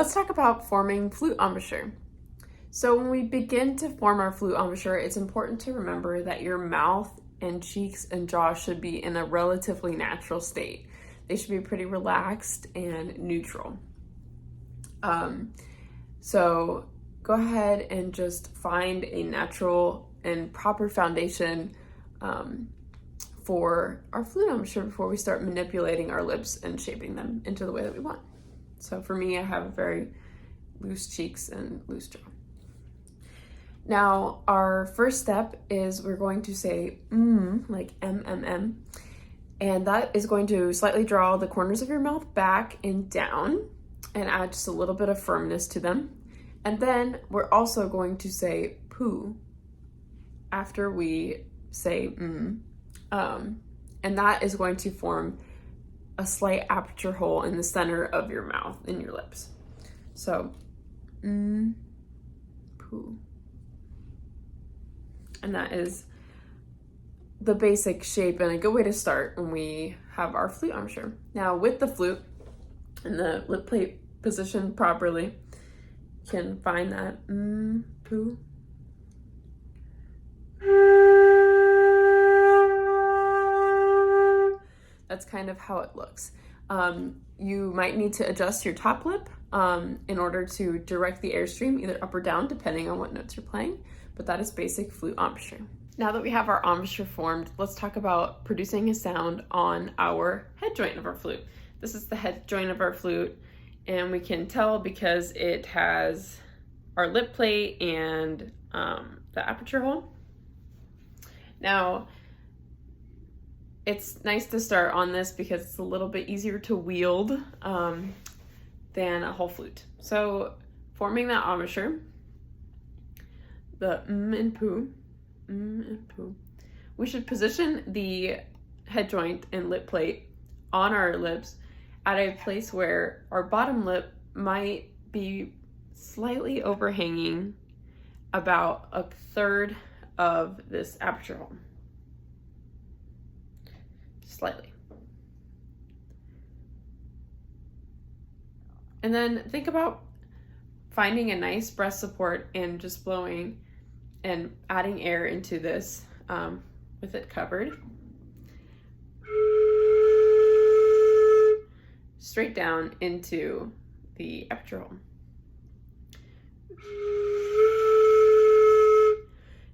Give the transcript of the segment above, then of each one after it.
let's talk about forming flute embouchure. So when we begin to form our flute embouchure, it's important to remember that your mouth and cheeks and jaw should be in a relatively natural state. They should be pretty relaxed and neutral. So go ahead and just find a natural and proper foundation for our flute embouchure before we start manipulating our lips and shaping them into the way that we want. So for me, I have very loose cheeks and loose jaw. Now, our first step is we're going to say like M, and that is going to slightly draw the corners of your mouth back and down and add just a little bit of firmness to them. And then we're also going to say poo after we say and that is going to form a slight aperture hole in the center of your mouth, in your lips. So, poo. And that is the basic shape and a good way to start when we have our flute embouchure. Now, with the flute and the lip plate positioned properly, you can find that poo. That's kind of how it looks. You might need to adjust your top lip in order to direct the airstream either up or down, depending on what notes you're playing. But that is basic flute embouchure. Now that we have our embouchure formed, let's talk about producing a sound on our head joint of our flute. This is the head joint of our flute, and we can tell because it has our lip plate and the aperture hole. Now, it's nice to start on this because it's a little bit easier to wield than a whole flute. So forming that embouchure, the and poo, we should position the head joint and lip plate on our lips at a place where our bottom lip might be slightly overhanging about a third of this aperture hole. Slightly. And then think about finding a nice breath support and just blowing and adding air into this with it covered. Straight down into the aperture hole.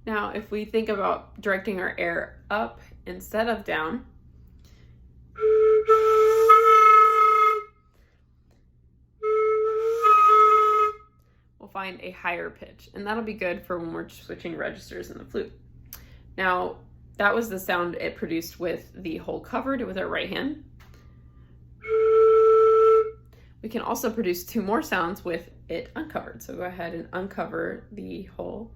Now, if we think about directing our air up instead of down, we'll find a higher pitch, and that'll be good for when we're switching registers in the flute. Now, that was the sound it produced with the hole covered with our right hand. We can also produce two more sounds with it uncovered. So go ahead and uncover the hole.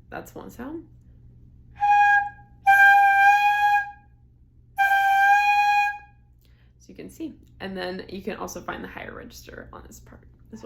That's one sound. So you can see. And then you can also find the higher register on this part as